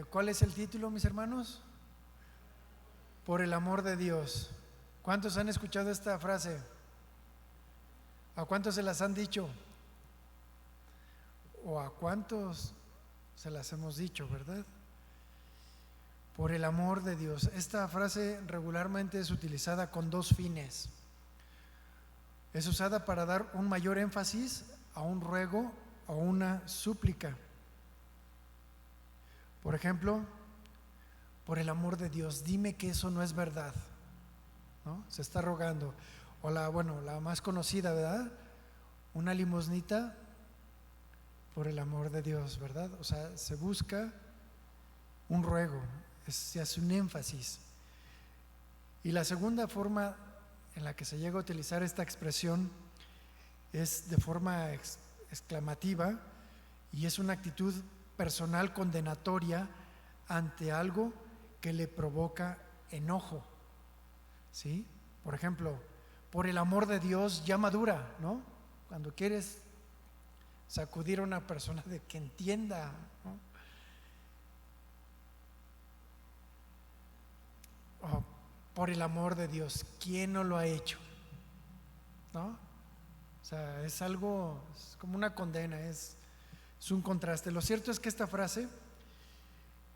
¿Cuál es el título, mis hermanos? Por el amor de Dios. ¿Cuántos han escuchado esta frase? ¿A cuántos se las han dicho? ¿O a cuántos se las hemos dicho, verdad? Por el amor de Dios. Esta frase regularmente es utilizada con dos fines. Es usada para dar un mayor énfasis a un ruego o una súplica. Por ejemplo, por el amor de Dios, dime que eso no es verdad, ¿no? Se está rogando. O la más conocida, ¿verdad? Una limosnita por el amor de Dios, ¿verdad? O sea, se busca un ruego, se hace un énfasis. Y la segunda forma en la que se llega a utilizar esta expresión es de forma exclamativa, y es una actitud personal condenatoria ante algo que le provoca enojo, ¿sí? Por ejemplo, por el amor de Dios, ya madura, ¿no? Cuando quieres sacudir a una persona de que entienda, ¿no? Oh, por el amor de Dios, ¿quién no lo ha hecho? ¿No? O sea, es algo, es como una condena, es un contraste. Lo cierto es que esta frase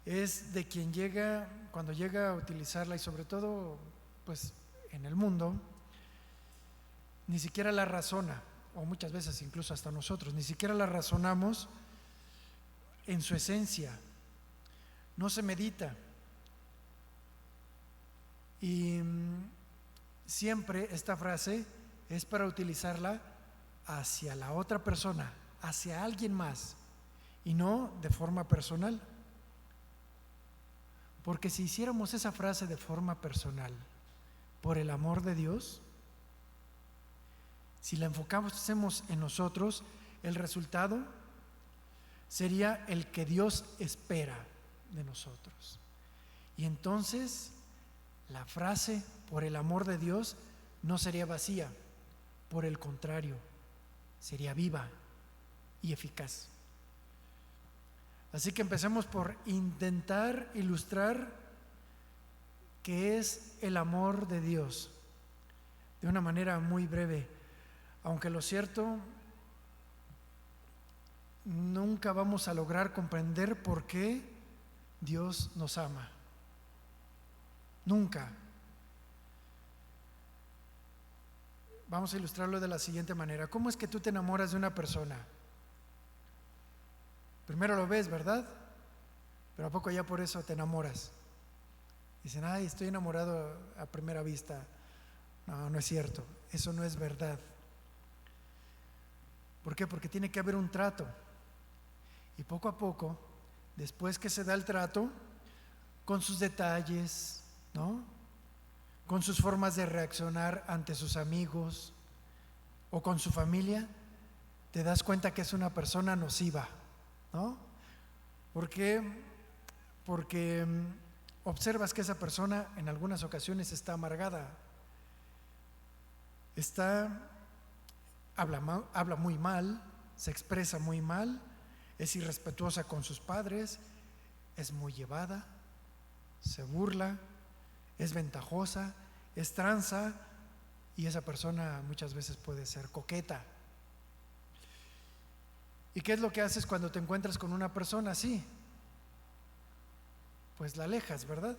es de quien llega, cuando llega a utilizarla, y sobre todo pues en el mundo, ni siquiera la razona, o muchas veces incluso hasta nosotros, ni siquiera la razonamos en su esencia, no se medita. Y siempre esta frase es para utilizarla hacia la otra persona, hacia alguien más, y no de forma personal. Porque si hiciéramos esa frase de forma personal, por el amor de Dios, si la enfocásemos en nosotros, el resultado sería el que Dios espera de nosotros. Y entonces la frase por el amor de Dios no sería vacía, por el contrario, sería viva y eficaz. Así que empecemos por intentar ilustrar qué es el amor de Dios de una manera muy breve, aunque lo cierto, nunca vamos a lograr comprender por qué Dios nos ama. Nunca. Vamos a ilustrarlo de la siguiente manera. ¿Cómo es que tú te enamoras de una persona? Primero lo ves, ¿verdad? Pero ¿a poco ya por eso te enamoras? Dicen, ay, estoy enamorado a primera vista. No, no es cierto. Eso no es verdad. ¿Por qué? Porque tiene que haber un trato. Y poco a poco, después que se da el trato, con sus detalles, ¿no? Con sus formas de reaccionar ante sus amigos o con su familia, te das cuenta que es una persona nociva, ¿no? ¿Por qué? Porque observas que esa persona en algunas ocasiones está amargada, habla muy mal, se expresa muy mal, es irrespetuosa con sus padres, es muy llevada, se burla, es ventajosa, es tranza, y esa persona muchas veces puede ser coqueta. ¿Y qué es lo que haces cuando te encuentras con una persona así? Pues la alejas, ¿verdad?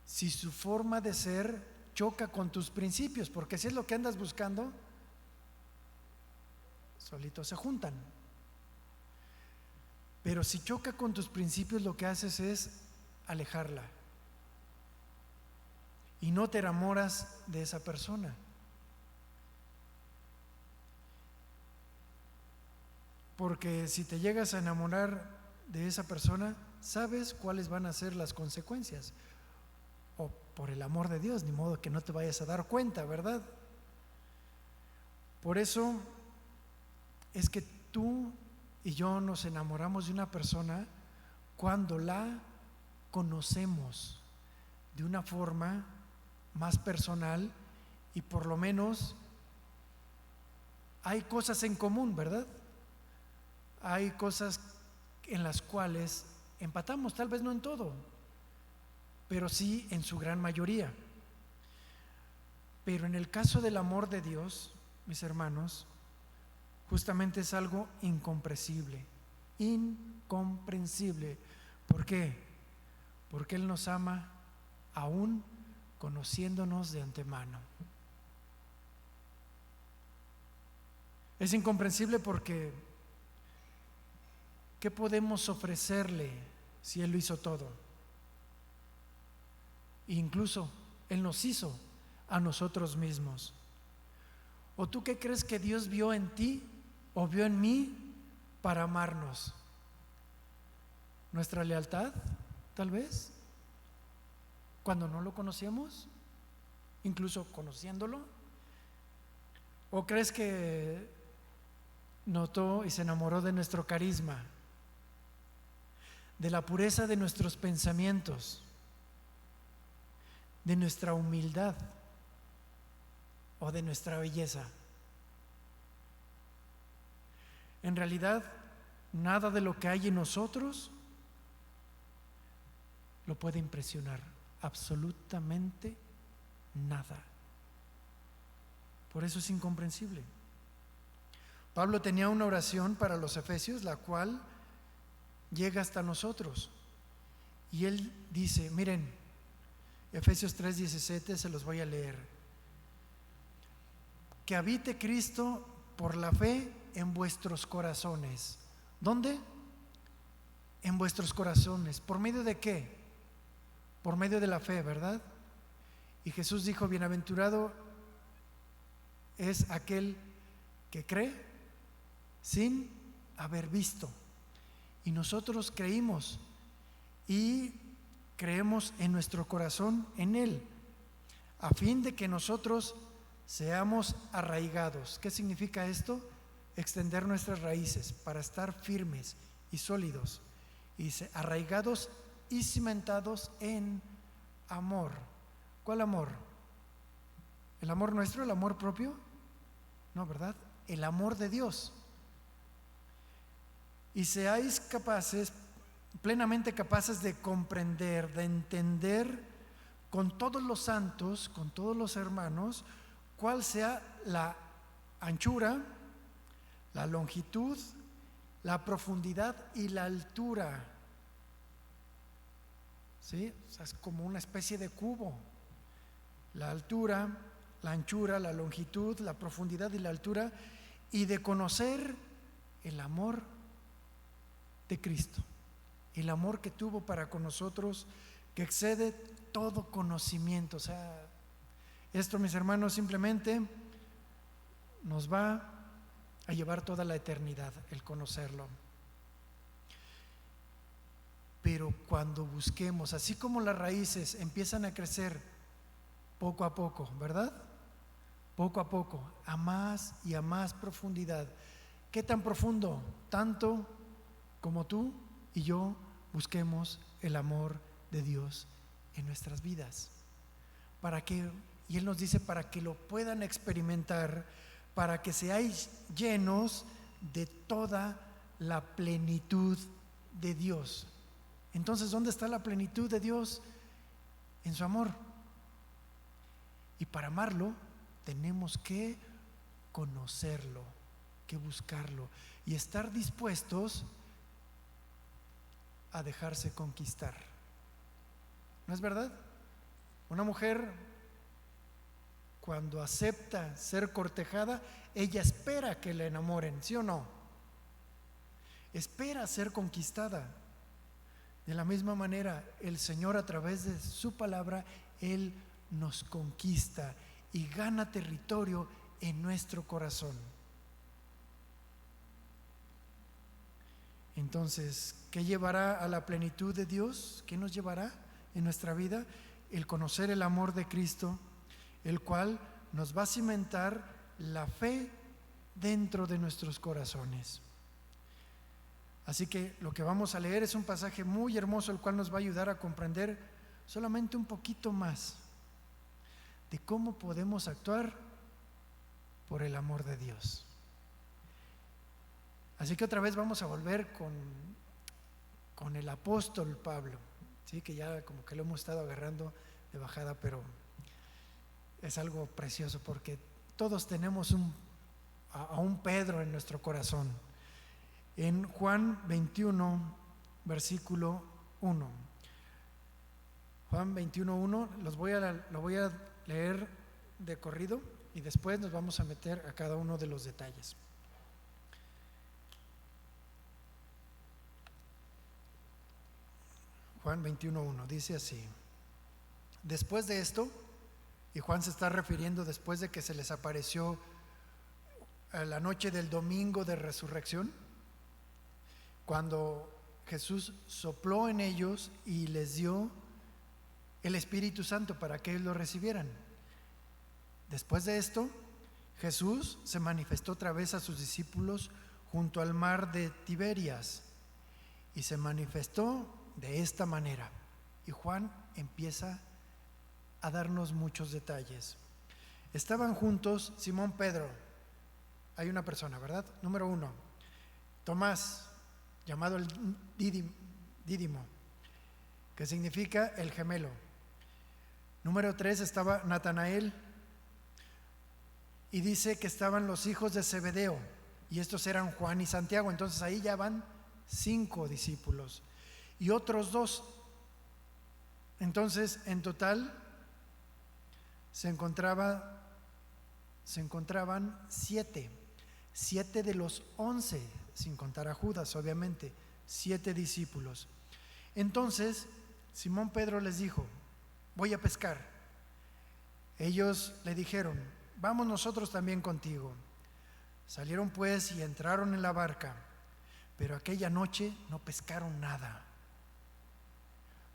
Si su forma de ser choca con tus principios, porque si es lo que andas buscando, solitos se juntan. Pero si choca con tus principios, lo que haces es alejarla. Y no te enamoras de esa persona. Porque si te llegas a enamorar de esa persona, sabes cuáles van a ser las consecuencias. O por el amor de Dios, ni modo que no te vayas a dar cuenta, ¿verdad? Por eso es que tú y yo nos enamoramos de una persona cuando la conocemos de una forma más personal, y por lo menos hay cosas en común, ¿verdad? Hay cosas en las cuales empatamos, tal vez no en todo, pero sí en su gran mayoría. Pero en el caso del amor de Dios, mis hermanos, justamente es algo incomprensible, incomprensible. ¿Por qué? Porque Él nos ama aún conociéndonos de antemano. Es incomprensible porque ¿qué podemos ofrecerle si Él lo hizo todo? Incluso Él nos hizo a nosotros mismos. ¿O tú qué crees que Dios vio en ti o vio en mí para amarnos? ¿Nuestra lealtad, tal vez? Cuando no lo conocíamos, incluso conociéndolo. ¿O crees que notó y se enamoró de nuestro carisma, de la pureza de nuestros pensamientos, de nuestra humildad o de nuestra belleza? En realidad, nada de lo que hay en nosotros lo puede impresionar, absolutamente nada. Por eso es incomprensible. Pablo tenía una oración para los efesios, la cual llega hasta nosotros. Y él dice, miren, Efesios 3:17, se los voy a leer. Que habite Cristo por la fe en vuestros corazones. ¿Dónde? En vuestros corazones. ¿Por medio de qué? Por medio de la fe, ¿verdad? Y Jesús dijo, bienaventurado es aquel que cree sin haber visto. Y nosotros creímos y creemos en nuestro corazón en Él, a fin de que nosotros seamos arraigados. ¿Qué significa esto? Extender nuestras raíces para estar firmes y sólidos, y arraigados y cimentados en amor. ¿Cuál amor? ¿El amor nuestro? ¿El amor propio? No, ¿verdad? El amor de Dios. Y seáis capaces, plenamente capaces de comprender, de entender con todos los santos, con todos los hermanos, cuál sea la anchura, la longitud, la profundidad y la altura. ¿Sí? O sea, es como una especie de cubo. La altura, la anchura, la longitud, la profundidad y la altura, y de conocer el amor de Cristo, el amor que tuvo para con nosotros, que excede todo conocimiento. O sea, esto, mis hermanos, simplemente nos va a llevar toda la eternidad el conocerlo. Pero cuando busquemos, así como las raíces empiezan a crecer poco a poco, ¿verdad? Poco a poco, a más y a más profundidad. ¿Qué tan profundo? Tanto como tú y yo busquemos el amor de Dios en nuestras vidas. Para que, y Él nos dice, para que lo puedan experimentar, para que seáis llenos de toda la plenitud de Dios. Entonces, ¿dónde está la plenitud de Dios? En su amor. Y para amarlo tenemos que conocerlo, que buscarlo y estar dispuestos a dejarse conquistar. ¿No es verdad? Una mujer, cuando acepta ser cortejada, ella espera que la enamoren, ¿sí o no? Espera ser conquistada. De la misma manera, el Señor, a través de su palabra, Él nos conquista y gana territorio en nuestro corazón. Entonces, ¿qué llevará a la plenitud de Dios? ¿Qué nos llevará en nuestra vida? El conocer el amor de Cristo, el cual nos va a cimentar la fe dentro de nuestros corazones. Así que lo que vamos a leer es un pasaje muy hermoso, el cual nos va a ayudar a comprender solamente un poquito más de cómo podemos actuar por el amor de Dios. Así que otra vez vamos a volver con el apóstol Pablo, ¿sí? Que ya como que lo hemos estado agarrando de bajada, pero es algo precioso porque todos tenemos a un Pedro en nuestro corazón. En Juan 21, versículo 1. Juan 21:1, lo voy a leer de corrido y después nos vamos a meter a cada uno de los detalles. Juan 21:1 dice así: después de esto, y Juan se está refiriendo después de que se les apareció a la noche del domingo de resurrección, cuando Jesús sopló en ellos y les dio el Espíritu Santo para que ellos lo recibieran. Después de esto, Jesús se manifestó otra vez a sus discípulos junto al mar de Tiberias y se manifestó de esta manera. Y Juan empieza a darnos muchos detalles. Estaban juntos Simón Pedro, hay una persona, ¿verdad? Número 1, Tomás, llamado el Dídimo, que significa el gemelo. Número 3 estaba Natanael, y dice que estaban los hijos de Zebedeo, y estos eran Juan y Santiago. Entonces ahí ya van 5 discípulos y otros 2. Entonces en total se encontraban 7 de los 11, sin contar a Judas, obviamente, 7 discípulos. Entonces Simón Pedro les dijo: voy a pescar. Ellos le dijeron: vamos nosotros también contigo. Salieron pues y entraron en la barca, pero aquella noche no pescaron nada.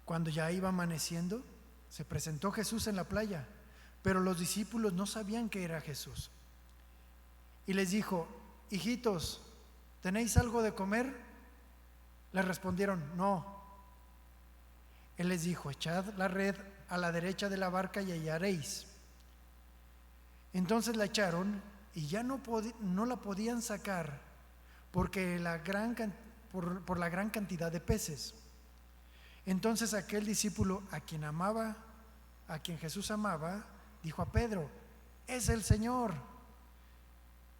Cuando ya iba amaneciendo, se presentó Jesús en la playa, pero los discípulos no sabían que era Jesús. Y les dijo: hijitos, ¿tenéis algo de comer? Les respondieron: no. Él les dijo: echad la red a la derecha de la barca y hallaréis. Entonces la echaron y ya no la podían sacar porque por la gran cantidad de peces. Entonces aquel discípulo a quien Jesús amaba, dijo a Pedro: es el Señor.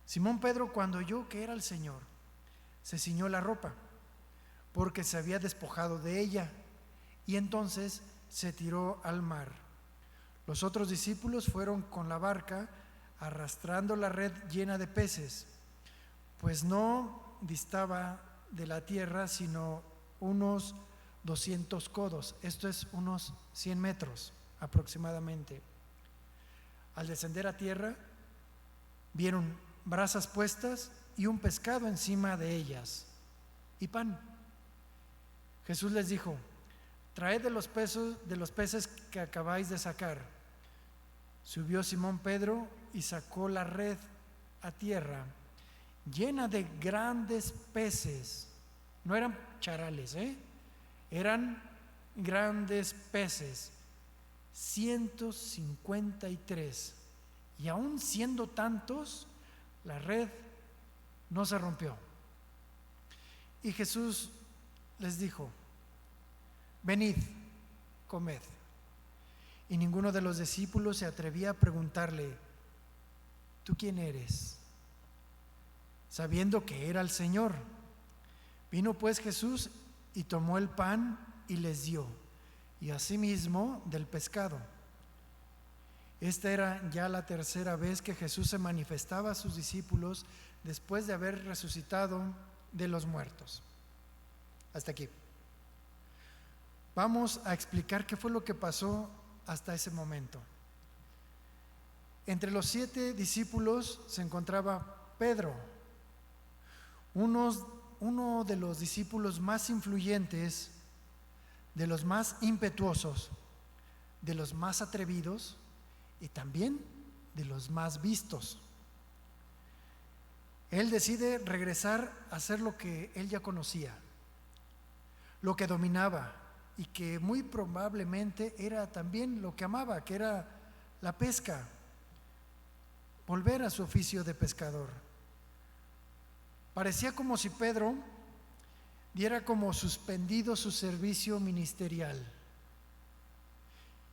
Simón Pedro, cuando oyó que era el Señor, se ciñó la ropa porque se había despojado de ella, y entonces se tiró al mar. Los otros discípulos fueron con la barca arrastrando la red llena de peces, pues no distaba de la tierra sino unos 200 codos, esto es unos 100 metros aproximadamente. Al descender a tierra, vieron brasas puestas y un pescado encima de ellas y pan. Jesús les dijo: traed de los peces que acabáis de sacar. Subió Simón Pedro y sacó la red a tierra, llena de grandes peces. No eran charales, eran grandes peces, 153. Y aún siendo tantos, la red no se rompió. Y Jesús les dijo: venid, comed. Y ninguno de los discípulos se atrevía a preguntarle: ¿tú quién eres?, sabiendo que era el Señor. Vino pues Jesús y tomó el pan y les dio, y asimismo del pescado. Esta era ya la tercera vez que Jesús se manifestaba a sus discípulos después de haber resucitado de los muertos. Hasta aquí. Vamos a explicar qué fue lo que pasó hasta ese momento. Entre los 7 discípulos se encontraba Pedro, uno de los discípulos más influyentes, de los más impetuosos, de los más atrevidos y también de los más vistos. Él decide regresar a hacer lo que él ya conocía, lo que dominaba y que muy probablemente era también lo que amaba, que era la pesca. Volver a su oficio de pescador. Parecía como si Pedro diera como suspendido su servicio ministerial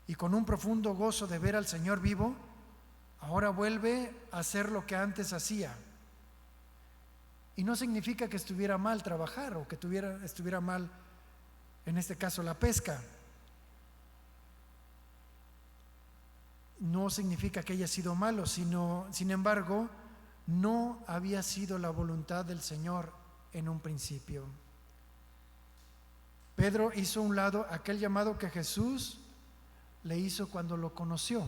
y con un profundo gozo de ver al Señor vivo, ahora vuelve a hacer lo que antes hacía. Y no significa que estuviera mal trabajar o que estuviera mal, en este caso, la pesca. No significa que haya sido malo, sino, sin embargo, no había sido la voluntad del Señor en un principio. Pedro hizo a un lado aquel llamado que Jesús le hizo cuando lo conoció.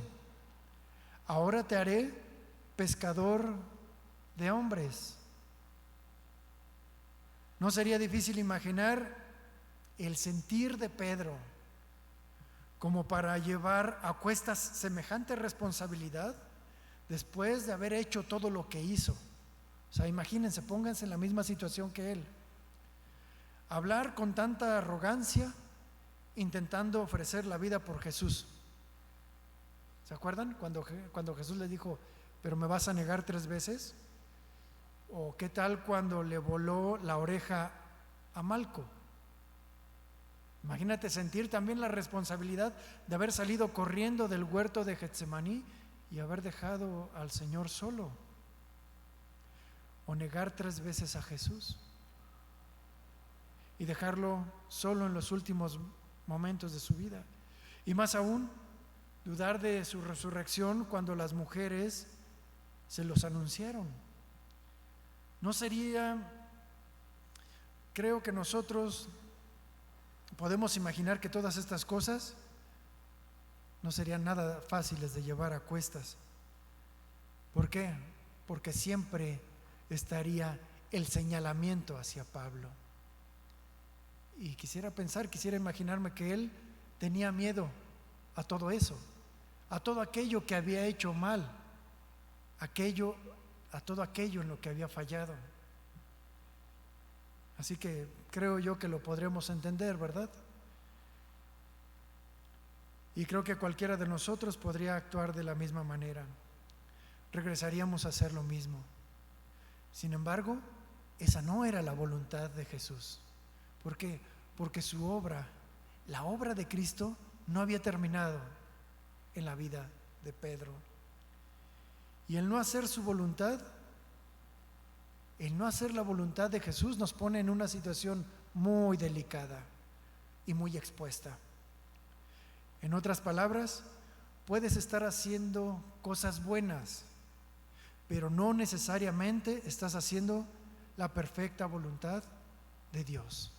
Ahora te haré pescador de hombres. No sería difícil imaginar el sentir de Pedro como para llevar a cuestas semejante responsabilidad después de haber hecho todo lo que hizo. O sea, imagínense, pónganse en la misma situación que él. Hablar con tanta arrogancia, intentando ofrecer la vida por Jesús. ¿Se acuerdan cuando Jesús le dijo, pero me vas a negar 3 veces? ¿O qué tal cuando le voló la oreja a Malco? Imagínate sentir también la responsabilidad de haber salido corriendo del huerto de Getsemaní y haber dejado al Señor solo. O negar 3 veces a Jesús y dejarlo solo en los últimos momentos de su vida. Y más aún, dudar de su resurrección cuando las mujeres se los anunciaron. No sería, creo que nosotros podemos imaginar que todas estas cosas no serían nada fáciles de llevar a cuestas. ¿Por qué? Porque siempre estaría el señalamiento hacia Pablo. Y quisiera imaginarme que él tenía miedo a todo eso, a todo aquello que había hecho mal, a todo aquello en lo que había fallado. Así que creo yo que lo podremos entender, ¿verdad? Y creo que cualquiera de nosotros podría actuar de la misma manera. Regresaríamos a hacer lo mismo. Sin embargo, esa no era la voluntad de Jesús. ¿Por qué? Porque su obra, la obra de Cristo, no había terminado en la vida de Pedro. Y el no hacer su voluntad, el no hacer la voluntad de Jesús nos pone en una situación muy delicada y muy expuesta. En otras palabras, puedes estar haciendo cosas buenas, pero no necesariamente estás haciendo la perfecta voluntad de Dios.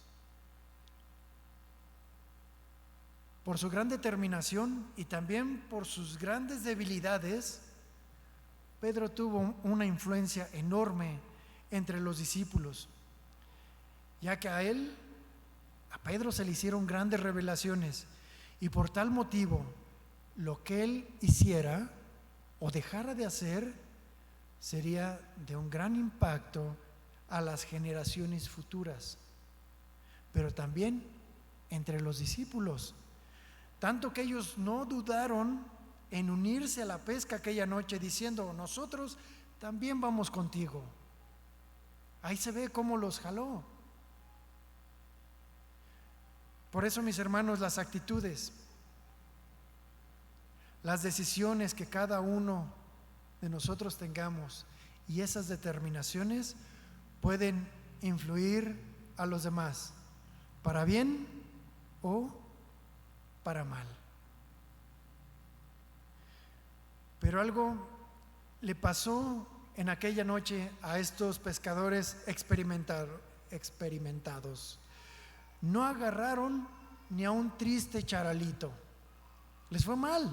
Por su gran determinación y también por sus grandes debilidades, Pedro tuvo una influencia enorme entre los discípulos, ya que a Pedro se le hicieron grandes revelaciones, y por tal motivo lo que él hiciera o dejara de hacer sería de un gran impacto a las generaciones futuras, pero también entre los discípulos, tanto que ellos no dudaron en unirse a la pesca aquella noche diciendo, nosotros también vamos contigo. Ahí se ve cómo los jaló. Por eso, mis hermanos, las actitudes, las decisiones que cada uno de nosotros tengamos y esas determinaciones pueden influir a los demás, para bien o para mal. Pero algo le pasó en aquella noche a estos pescadores experimentados. No agarraron ni a un triste charalito. Les fue mal.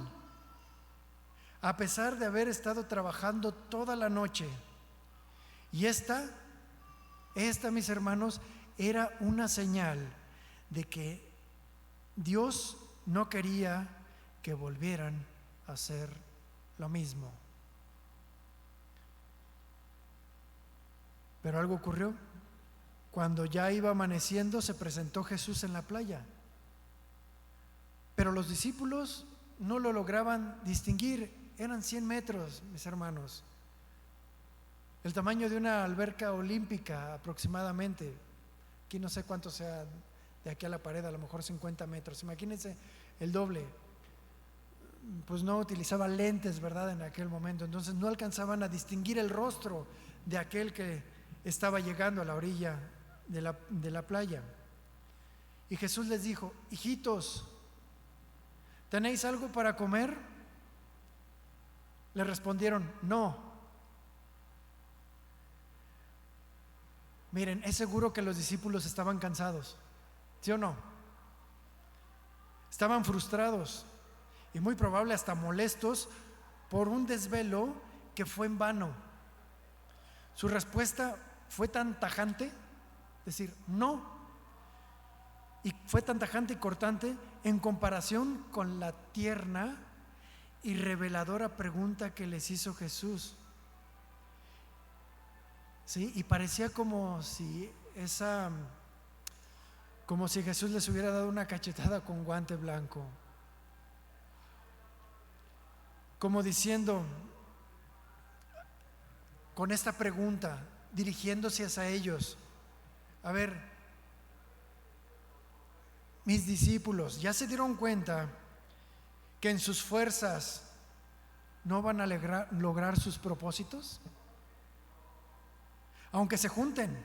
A pesar de haber estado trabajando toda la noche. Y esta, mis hermanos, era una señal de que Dios no quería que volvieran a hacer lo mismo. Pero algo ocurrió. Cuando ya iba amaneciendo, se presentó Jesús en la playa. Pero los discípulos no lo lograban distinguir. Eran 100 metros, mis hermanos. El tamaño de una alberca olímpica aproximadamente. Aquí no sé cuánto sea de aquí a la pared, a lo mejor 50 metros. Imagínense el doble. Pues no utilizaba lentes, ¿verdad? En aquel momento. Entonces no alcanzaban a distinguir el rostro de aquel que estaba llegando a la orilla de la playa. Y Jesús les dijo: hijitos, ¿tenéis algo para comer? Le respondieron: no. Miren, es seguro que los discípulos estaban cansados, ¿sí o no? Estaban frustrados y muy probable hasta molestos por un desvelo que fue en vano. Su respuesta fue tan tajante, decir no, y fue tan tajante y cortante en comparación con la tierna y reveladora pregunta que les hizo Jesús. ¿Sí? Y parecía como si Jesús les hubiera dado una cachetada con guante blanco, como diciendo, con esta pregunta, dirigiéndose hacia ellos: a ver, mis discípulos, ¿ya se dieron cuenta que en sus fuerzas no van a lograr sus propósitos? Aunque se junten,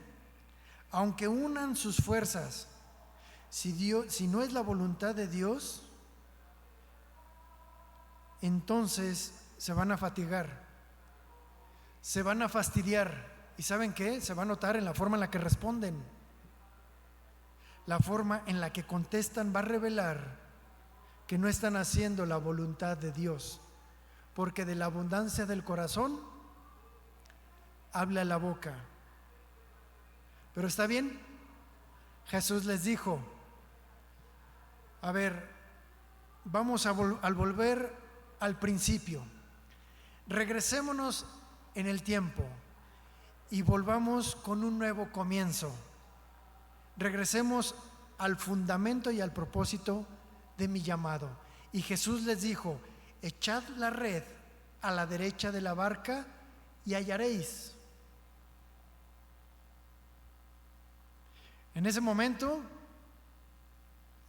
aunque unan sus fuerzas, si no es la voluntad de Dios, entonces se van a fatigar, se van a fastidiar. ¿Y saben qué? Se va a notar en la forma en la que responden. La forma en la que contestan va a revelar que no están haciendo la voluntad de Dios, porque de la abundancia del corazón habla la boca. Pero está bien, Jesús les dijo: a ver, vamos al volver al principio, regresémonos en el tiempo y volvamos con un nuevo comienzo. Regresemos al fundamento y al propósito de mi llamado. Y Jesús les dijo: echad la red a la derecha de la barca y hallaréis. En ese momento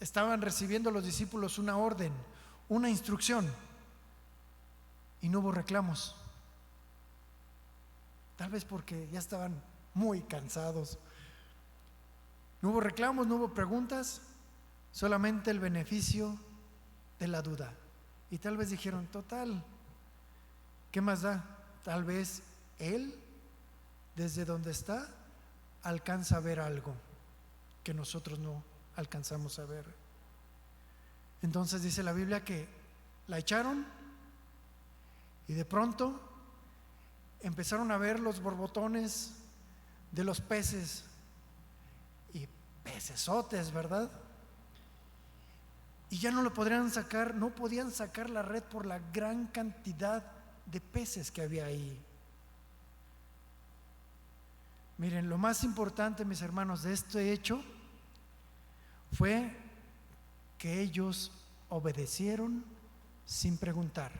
estaban recibiendo los discípulos una orden, una instrucción, y no hubo reclamos. Tal vez porque ya estaban muy cansados. No hubo reclamos, no hubo preguntas, solamente el beneficio de la duda. Y tal vez dijeron: total, ¿qué más da? Tal vez él, desde donde está, alcanza a ver algo que nosotros no alcanzamos a ver. Entonces dice la Biblia que la echaron y de pronto empezaron a ver los borbotones de los peces, y pecesotes, ¿verdad? Y ya no lo podrían sacar, no podían sacar la red por la gran cantidad de peces que había ahí. Miren, lo más importante, mis hermanos, de este hecho fue que ellos obedecieron sin preguntar,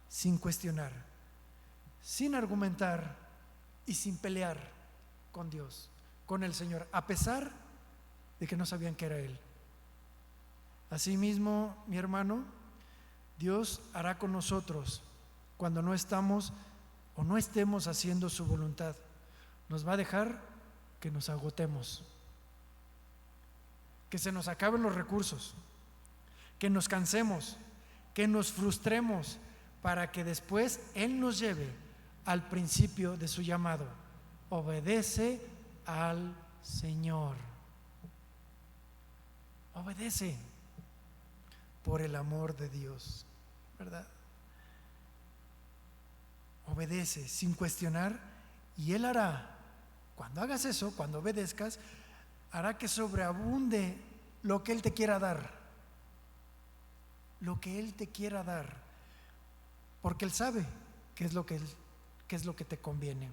sin cuestionar, sin argumentar y sin pelear con Dios, con el Señor, a pesar de que no sabían que era Él. Asimismo, mi hermano, Dios hará con nosotros cuando no estamos o no estemos haciendo su voluntad. Nos va a dejar que nos agotemos, que se nos acaben los recursos, que nos cansemos, que nos frustremos, para que después Él nos lleve al principio de su llamado: obedece al Señor. Obedece por el amor de Dios, ¿verdad? Obedece sin cuestionar, y Él hará, cuando hagas eso, cuando obedezcas, hará que sobreabunde lo que Él te quiera dar, lo que Él te quiera dar, porque Él sabe qué es lo que te conviene.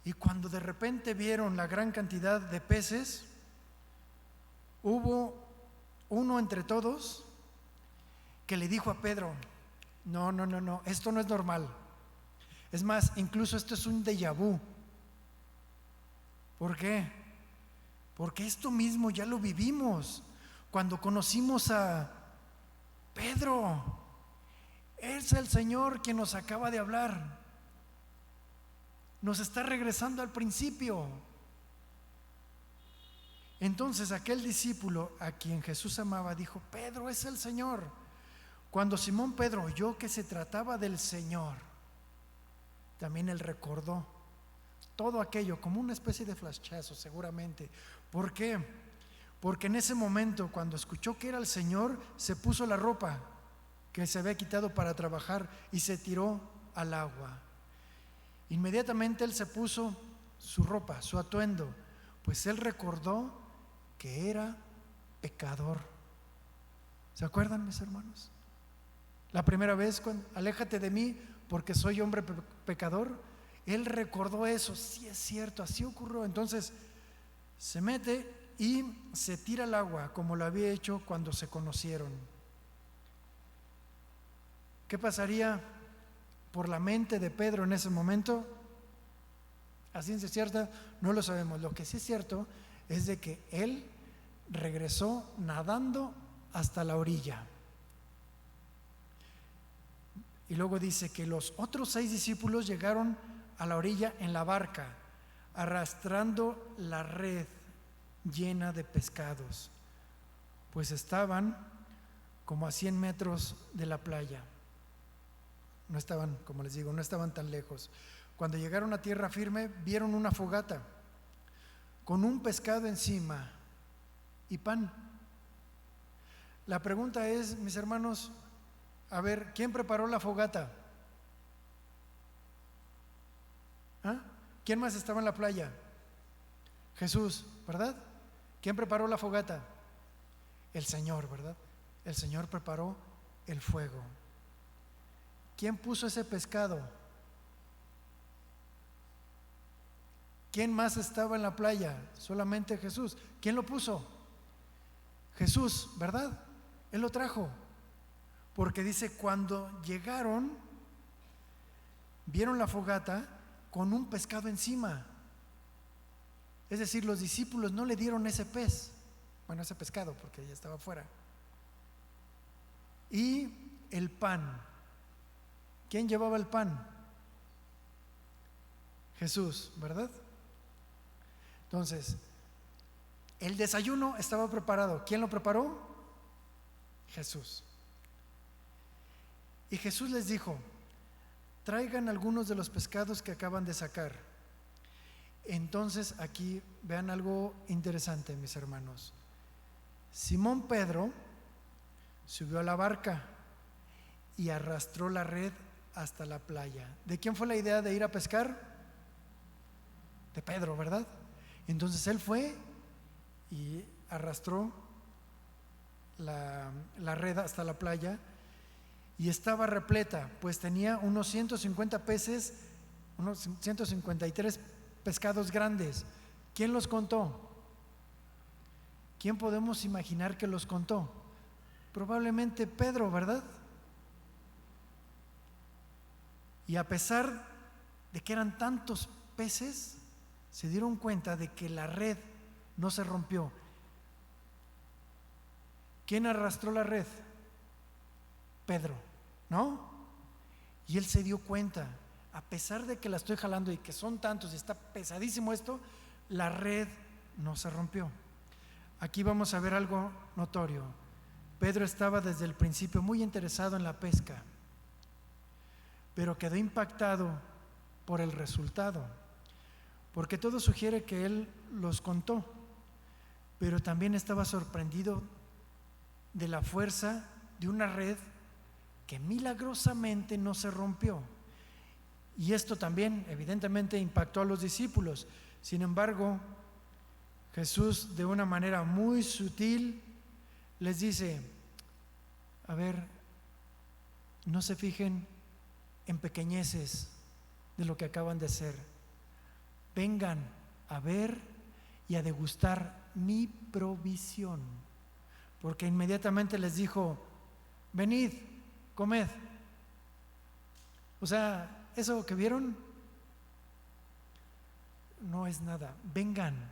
Y cuando de repente vieron la gran cantidad de peces, hubo uno entre todos que le dijo a Pedro: no, esto no es normal. Es más, incluso esto es un déjà vu. ¿Por qué? Porque esto mismo ya lo vivimos cuando conocimos a Pedro. Es el Señor quien nos acaba de hablar. Nos está regresando al principio. Entonces aquel discípulo a quien Jesús amaba dijo: Pedro es el Señor. Cuando Simón Pedro oyó que se trataba del Señor, también él recordó todo aquello como una especie de flashazo seguramente. ¿Por qué? Porque en ese momento, cuando escuchó que era el Señor, se puso la ropa que se había quitado para trabajar y se tiró al agua. Inmediatamente él se puso su ropa, su atuendo, pues él recordó que era pecador. ¿Se acuerdan, mis hermanos? La primera vez, cuando aléjate de mí porque soy hombre pecador, él recordó eso. Sí, es cierto, así ocurrió. Entonces se mete y se tira al agua como lo había hecho cuando se conocieron. ¿Qué pasaría por la mente de Pedro en ese momento? A ciencia cierta no lo sabemos. Lo que sí es cierto es de que él regresó nadando hasta la orilla. Y luego dice que los otros 6 discípulos llegaron a la orilla en la barca, arrastrando la red llena de pescados, pues estaban como a 100 metros de la playa. No estaban, como les digo, no estaban tan lejos. Cuando llegaron a tierra firme, vieron una fogata con un pescado encima y pan. La pregunta es, mis hermanos, a ver, ¿quién preparó la fogata? ¿Ah? ¿Quién más estaba en la playa? Jesús, ¿verdad? ¿Quién preparó la fogata? El Señor, ¿verdad? El Señor preparó el fuego. ¿Quién puso ese pescado? ¿Quién más estaba en la playa? Solamente Jesús. ¿Quién lo puso? Jesús, ¿verdad? Él lo trajo. Porque dice, cuando llegaron, vieron la fogata con un pescado encima. Es decir, los discípulos no le dieron ese pez, bueno, ese pescado, porque ya estaba afuera. Y el pan. ¿Quién llevaba el pan? Jesús, ¿verdad? Entonces, el desayuno estaba preparado. ¿Quién lo preparó? Jesús. Y Jesús les dijo: traigan algunos de los pescados que acaban de sacar. Entonces aquí vean algo interesante, mis hermanos. Simón Pedro subió a la barca y arrastró la red hasta la playa. ¿De quién fue la idea de ir a pescar? De Pedro, ¿verdad? Entonces él fue y arrastró la red hasta la playa. Y estaba repleta, pues tenía unos 150 peces, unos 153 pescados grandes. ¿Quién los contó? ¿Quién podemos imaginar que los contó? Probablemente Pedro, ¿verdad? Y a pesar de que eran tantos peces, se dieron cuenta de que la red no se rompió. ¿Quién arrastró la red? Pedro, ¿no? Y él se dio cuenta, a pesar de que la estoy jalando y que son tantos y está pesadísimo esto, la red no se rompió. Aquí vamos a ver algo notorio. Pedro estaba desde el principio muy interesado en la pesca, pero quedó impactado por el resultado, porque todo sugiere que él los contó, pero también estaba sorprendido de la fuerza de una red que milagrosamente no se rompió. Y esto también evidentemente impactó a los discípulos. Sin embargo, Jesús, de una manera muy sutil, les dice: a ver, no se fijen en pequeñeces de lo que acaban de hacer. Vengan a ver y a degustar mi provisión. Porque inmediatamente les dijo: venid, comed. O sea, eso que vieron, no es nada. Vengan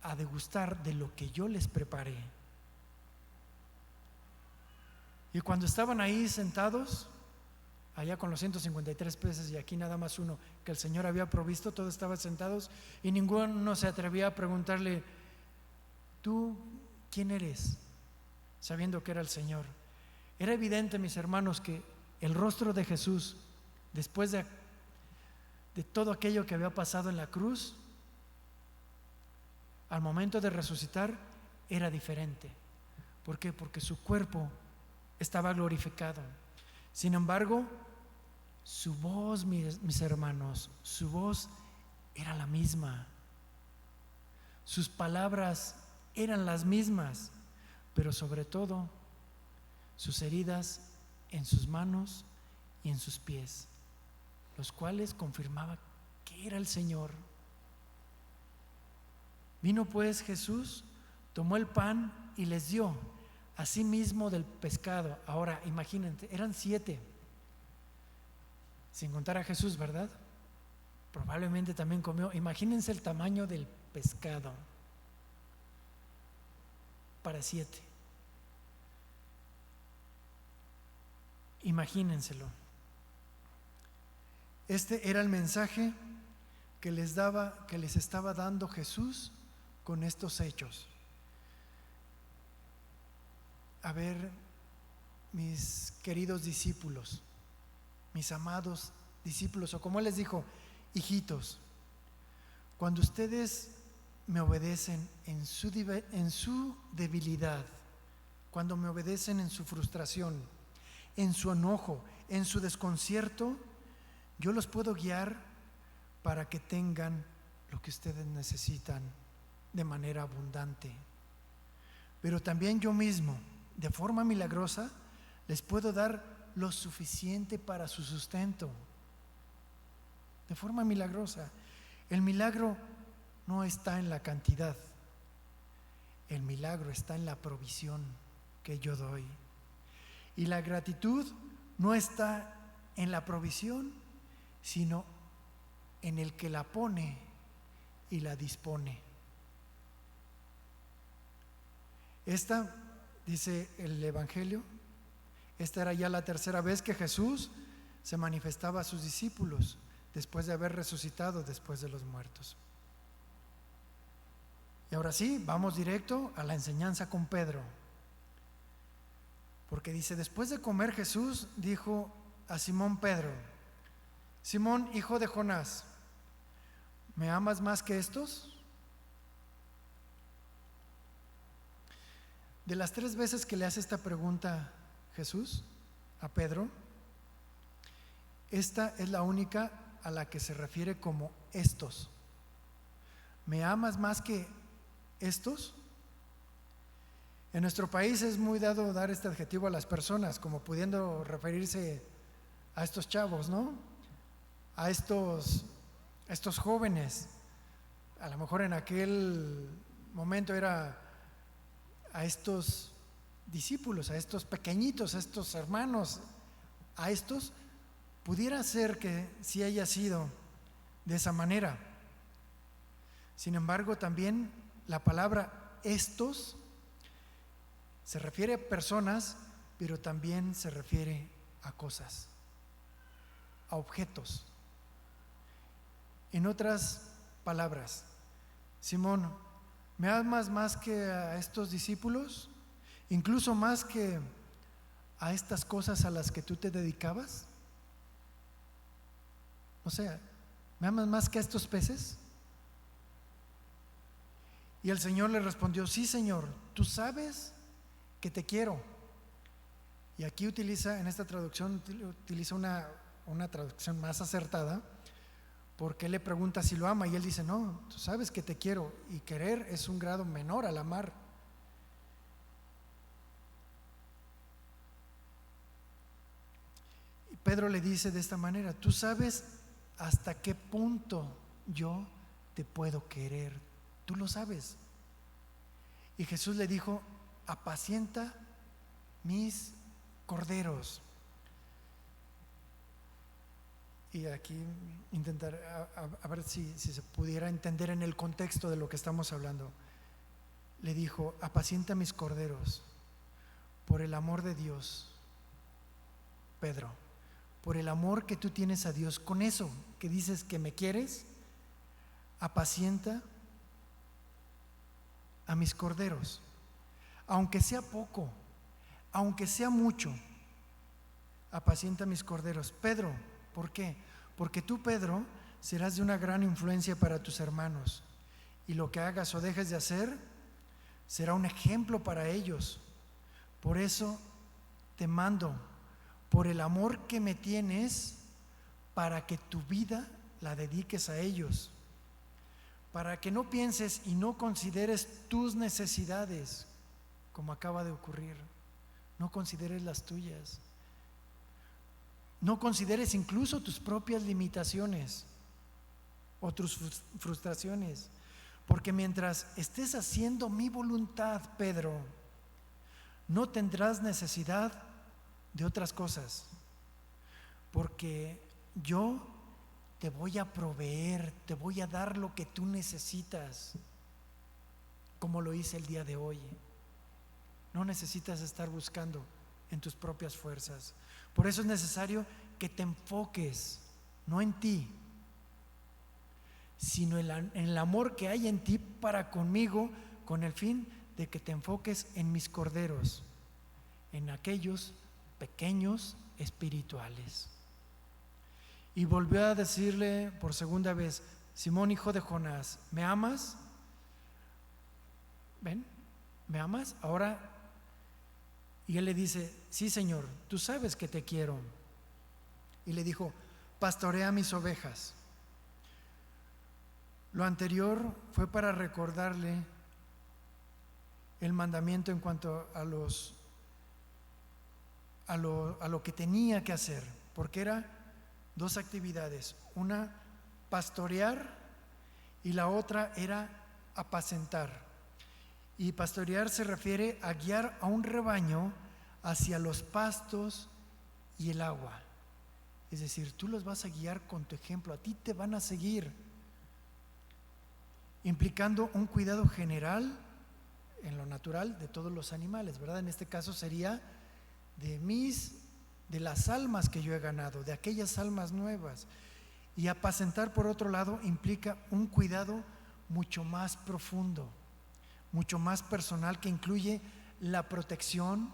a degustar de lo que yo les preparé. Y cuando estaban ahí sentados, allá con los 153 peces y aquí nada más uno que el Señor había provisto, todos estaban sentados y ninguno se atrevía a preguntarle: ¿tú quién eres? Sabiendo que era el Señor. Era evidente, mis hermanos, que el rostro de Jesús, después de todo aquello que había pasado en la cruz, al momento de resucitar, era diferente. ¿Por qué? Porque su cuerpo estaba glorificado. Sin embargo, su voz, mis hermanos, su voz era la misma. Sus palabras eran las mismas, pero sobre todo, sus heridas en sus manos y en sus pies, los cuales confirmaba que era el Señor. Vino pues Jesús, tomó el pan y les dio, asimismo del pescado. Ahora imagínense, eran 7, sin contar a Jesús, ¿verdad? Probablemente también comió. Imagínense el tamaño del pescado para 7. Imagínenselo. Este era el mensaje que les estaba dando Jesús con estos hechos. A ver, mis queridos discípulos, mis amados discípulos, o como Él les dijo, hijitos, cuando ustedes me obedecen en su debilidad, cuando me obedecen en su frustración, en su enojo, en su desconcierto, yo los puedo guiar para que tengan lo que ustedes necesitan de manera abundante. Pero también yo mismo, de forma milagrosa, les puedo dar lo suficiente para su sustento. De forma milagrosa. El milagro no está en la cantidad. El milagro está en la provisión que yo doy. Y la gratitud no está en la provisión, sino en el que la pone y la dispone. Esta, dice el Evangelio, esta era ya la tercera vez que Jesús se manifestaba a sus discípulos después de haber resucitado después de los muertos. Y ahora sí, vamos directo a la enseñanza con Pedro. Porque dice, después de comer Jesús dijo a Simón Pedro: Simón, hijo de Jonás, ¿me amas más que estos? De las 3 veces que le hace esta pregunta Jesús a Pedro, esta es la única a la que se refiere como estos. ¿Me amas más que estos? En nuestro país es muy dado dar este adjetivo a las personas, como pudiendo referirse a estos chavos, ¿no? A estos jóvenes. A lo mejor en aquel momento era a estos discípulos, a estos pequeñitos, a estos hermanos, a estos, pudiera ser que sí haya sido de esa manera. Sin embargo, también la palabra estos se refiere a personas, pero también se refiere a cosas, a objetos. En otras palabras, Simón, ¿me amas más que a estos discípulos? Incluso más que a estas cosas a las que tú te dedicabas. O sea, ¿me amas más que a estos peces? Y el Señor le respondió: sí, Señor, tú sabes que te quiero. Y aquí en esta traducción utiliza una traducción más acertada, porque él le pregunta si lo ama y él dice: no, tú sabes que te quiero. Y querer es un grado menor al amar. Y Pedro le dice de esta manera: tú sabes hasta qué punto yo te puedo querer, tú lo sabes. Y Jesús le dijo: apacienta mis corderos. y aquí intentar a ver si se pudiera entender en el contexto de lo que estamos hablando. Le dijo: apacienta mis corderos. Por el amor de Dios, Pedro, por el amor que tú tienes a Dios, con eso que dices que me quieres, apacienta a mis corderos, aunque sea poco, aunque sea mucho, apacienta a mis corderos. Pedro, ¿por qué? Porque tú, Pedro, serás de una gran influencia para tus hermanos, y lo que hagas o dejes de hacer será un ejemplo para ellos. Por eso te mando, por el amor que me tienes, para que tu vida la dediques a ellos, para que no pienses y no consideres tus necesidades, como acaba de ocurrir. No consideres las tuyas. No consideres incluso tus propias limitaciones o tus frustraciones, porque mientras estés haciendo mi voluntad, Pedro, no tendrás necesidad de otras cosas, porque yo te voy a proveer, te voy a dar lo que tú necesitas, como lo hice el día de hoy. No necesitas estar buscando en tus propias fuerzas. Por eso es necesario que te enfoques, no en ti, sino en el amor que hay en ti para conmigo, con el fin de que te enfoques en mis corderos, en aquellos pequeños espirituales. Y volvió a decirle por segunda vez: Simón, hijo de Jonás, ¿me amas? ¿Ven? ¿Me amas? Ahora, y él le dice: sí, Señor, tú sabes que te quiero. Y le dijo: pastorea mis ovejas. Lo anterior fue para recordarle el mandamiento en cuanto a lo que tenía que hacer, porque era dos actividades: una, pastorear, y la otra era apacentar. Y pastorear se refiere a guiar a un rebaño hacia los pastos y el agua. Es decir, tú los vas a guiar con tu ejemplo, a ti te van a seguir, implicando un cuidado general en lo natural de todos los animales, ¿verdad? En este caso sería de las almas que yo he ganado, de aquellas almas nuevas. Y apacentar, por otro lado, implica un cuidado mucho más profundo, mucho más personal, que incluye la protección,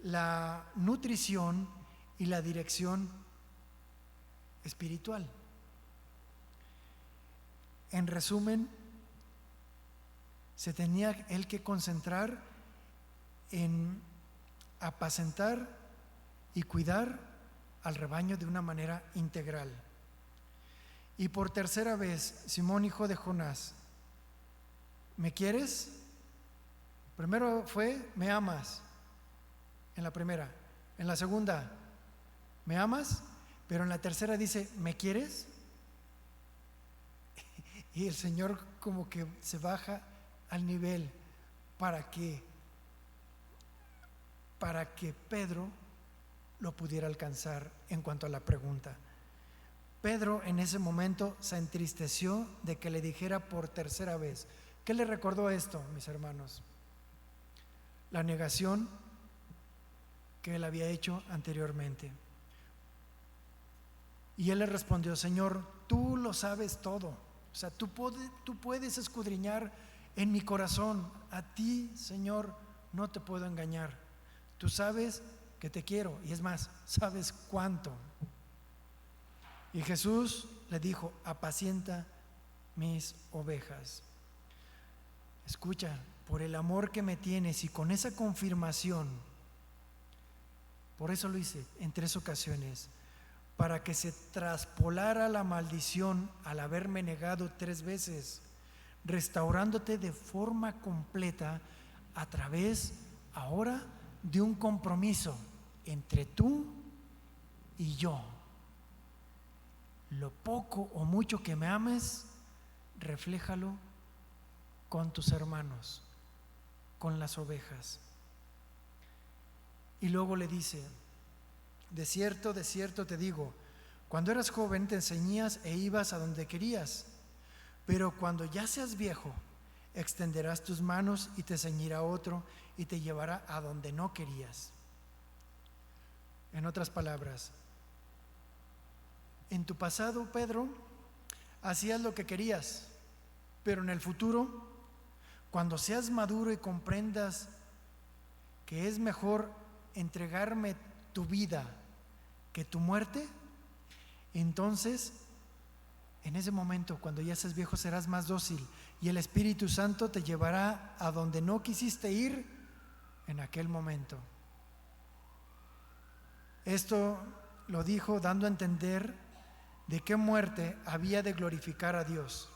la nutrición y la dirección espiritual. En resumen, se tenía él que concentrar en apacentar y cuidar al rebaño de una manera integral. Y por tercera vez: Simón, hijo de Jonás, ¿me quieres? Primero fue: ¿me amas? En la primera. En la segunda: ¿me amas? Pero en la tercera dice: ¿me quieres? Y el Señor como que se baja al nivel para que Pedro lo pudiera alcanzar en cuanto a la pregunta. Pedro en ese momento se entristeció de que le dijera por tercera vez. ¿Qué le recordó esto, mis hermanos? La negación que él había hecho anteriormente. Y él le respondió: Señor, tú lo sabes todo. O sea, tú puedes escudriñar en mi corazón. A ti, Señor, no te puedo engañar. Tú sabes que te quiero, y es más, sabes cuánto. Y Jesús le dijo: apacienta mis ovejas. Escucha, por el amor que me tienes y con esa confirmación, por eso lo hice en 3 ocasiones, para que se traspolara la maldición al haberme negado 3 veces, restaurándote de forma completa a través ahora de un compromiso entre tú y yo. Lo poco o mucho que me ames, refléjalo con tus hermanos, con las ovejas. Y luego le dice: de cierto te digo, Cuando eras joven te ceñías e ibas a donde querías, pero cuando ya seas viejo, extenderás tus manos y te ceñirá otro y te llevará a donde no querías. En otras palabras, en tu pasado, Pedro, hacías lo que querías, pero en el futuro, cuando seas maduro y comprendas que es mejor entregarme tu vida que tu muerte, entonces, en ese momento, cuando ya seas viejo, serás más dócil y el Espíritu Santo te llevará a donde no quisiste ir en aquel momento. Esto lo dijo dando a entender de qué muerte había de glorificar a Dios.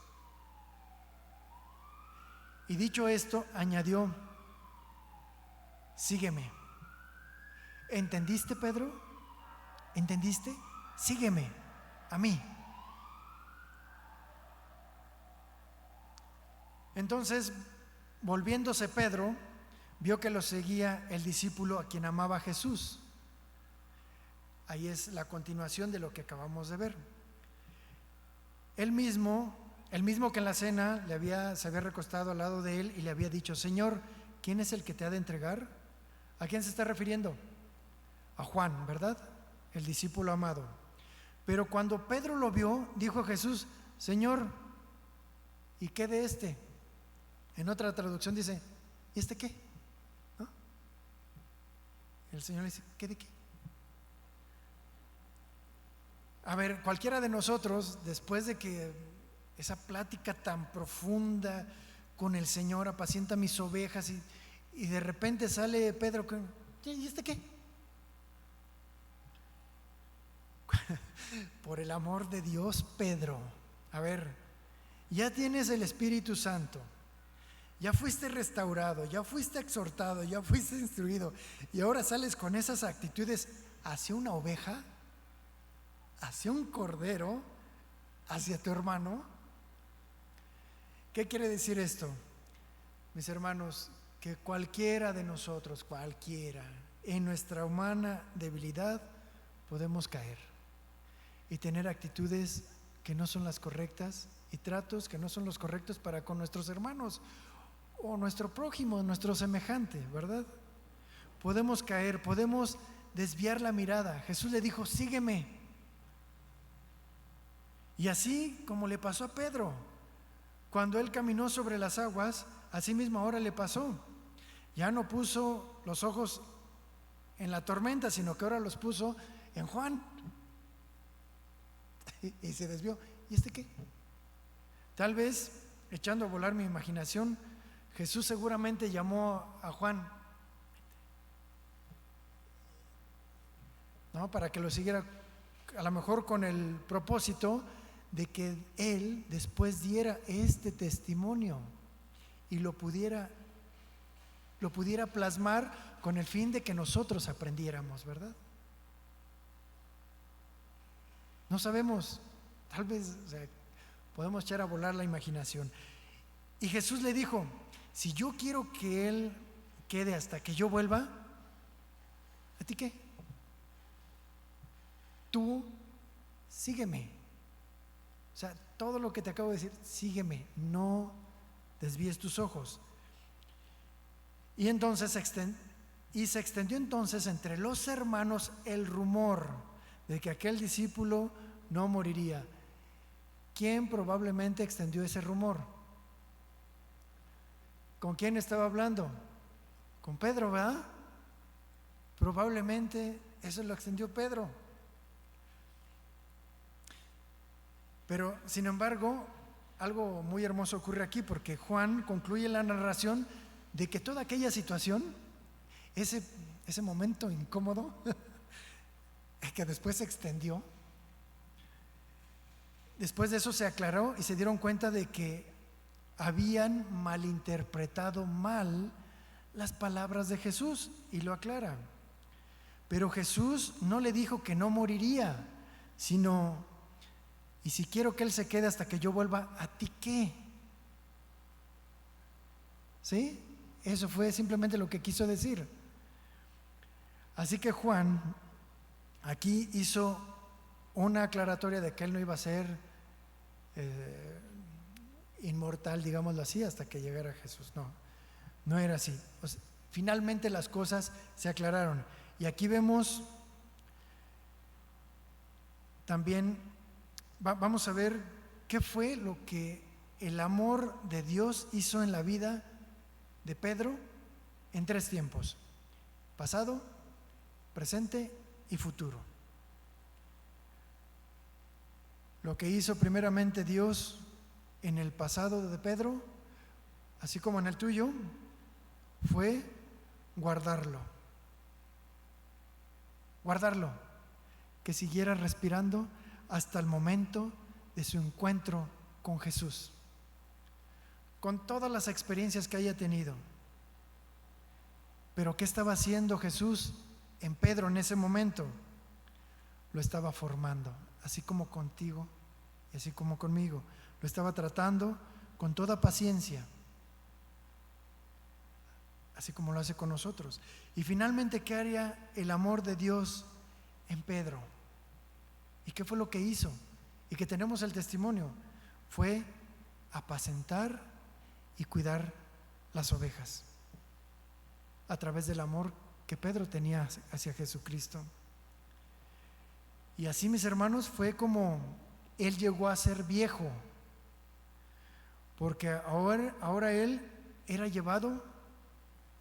Y dicho esto, añadió: sígueme. ¿Entendiste, Pedro? ¿Entendiste? Sígueme a mí. Entonces, volviéndose Pedro, vio que lo seguía el discípulo a quien amaba Jesús. Ahí es la continuación de lo que acabamos de ver. El mismo que en la cena se había recostado al lado de él y le había dicho: Señor, ¿quién es el que te ha de entregar? ¿A quién se está refiriendo? A Juan, ¿verdad? El discípulo amado. Pero cuando Pedro lo vio, dijo a Jesús: Señor, ¿y qué de este? En otra traducción dice: ¿y este qué? ¿No? El Señor le dice: ¿qué de qué? A ver, cualquiera de nosotros, después de que esa plática tan profunda con el Señor, apacienta mis ovejas, y de repente sale Pedro con: ¿y este qué? Por el amor de Dios, Pedro, a ver, ya tienes el Espíritu Santo, ya fuiste restaurado, ya fuiste exhortado, ya fuiste instruido, y ahora sales con esas actitudes hacia una oveja, hacia un cordero, hacia tu hermano. ¿Qué quiere decir esto? Mis hermanos, que cualquiera de nosotros, en nuestra humana debilidad podemos caer y tener actitudes que no son las correctas y tratos que no son los correctos para con nuestros hermanos o nuestro prójimo, nuestro semejante, ¿verdad? Podemos caer, podemos desviar la mirada. Jesús le dijo: sígueme. Y así como le pasó a Pedro, cuando él caminó sobre las aguas, así mismo ahora le pasó. Ya no puso los ojos en la tormenta, sino que ahora los puso en Juan. Y se desvió. ¿Y este qué? Tal vez, echando a volar mi imaginación, Jesús seguramente llamó a Juan, ¿no?, para que lo siguiera, a lo mejor con el propósito de que él después diera este testimonio y lo pudiera plasmar con el fin de que nosotros aprendiéramos, ¿verdad? No sabemos, tal vez, podemos echar a volar la imaginación. Y Jesús le dijo: si yo quiero que él quede hasta que yo vuelva, ¿a ti qué? Tú sígueme. O sea, todo lo que te acabo de decir, sígueme, no desvíes tus ojos. Y entonces se extendió entonces entre los hermanos el rumor de que aquel discípulo no moriría. ¿Quién probablemente extendió ese rumor? ¿Con quién estaba hablando? Con Pedro, ¿verdad? Probablemente eso lo extendió Pedro. Pero, sin embargo, algo muy hermoso ocurre aquí, porque Juan concluye la narración de que toda aquella situación, ese momento incómodo, que después se extendió, después de eso se aclaró y se dieron cuenta de que habían malinterpretado mal las palabras de Jesús, y lo aclara. Pero Jesús no le dijo que no moriría, sino: y si quiero que él se quede hasta que yo vuelva, ¿a ti qué? ¿Sí? Eso fue simplemente lo que quiso decir. Así que Juan aquí hizo una aclaratoria de que él no iba a ser inmortal, digámoslo así, hasta que llegara Jesús. No, no era así. Finalmente las cosas se aclararon. Y aquí vemos también, vamos a ver qué fue lo que el amor de Dios hizo en la vida de Pedro en 3 tiempos: pasado, presente y futuro. Lo que hizo primeramente Dios en el pasado de Pedro, así como en el tuyo, fue guardarlo, que siguiera respirando hasta el momento de su encuentro con Jesús, con todas las experiencias que haya tenido. Pero ¿qué estaba haciendo Jesús en Pedro en ese momento? Lo estaba formando, así como contigo y así como conmigo. Lo estaba tratando con toda paciencia, así como lo hace con nosotros. Y finalmente, ¿qué haría el amor de Dios en Pedro? ¿Y qué fue lo que hizo? Y que tenemos el testimonio. Fue apacentar y cuidar las ovejas a través del amor que Pedro tenía hacia Jesucristo. Y así, mis hermanos, fue como él llegó a ser viejo, porque ahora él era llevado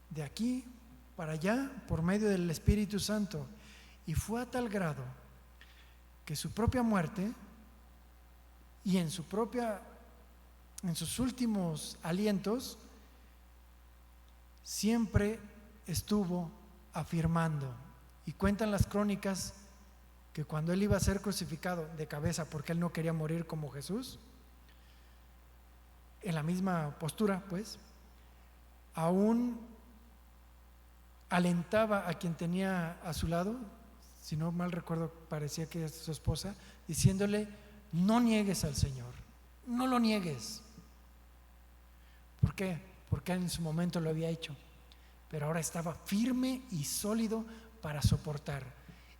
de aquí para allá por medio del Espíritu Santo, y fue a tal grado que su propia muerte y en sus últimos alientos siempre estuvo afirmando. Y cuentan las crónicas que cuando él iba a ser crucificado de cabeza, porque él no quería morir como Jesús, en la misma postura, pues, aún alentaba a quien tenía a su lado, si no mal recuerdo, parecía que era su esposa, diciéndole: no niegues al Señor, no lo niegues. ¿Por qué? Porque él en su momento lo había hecho, pero ahora estaba firme y sólido para soportar.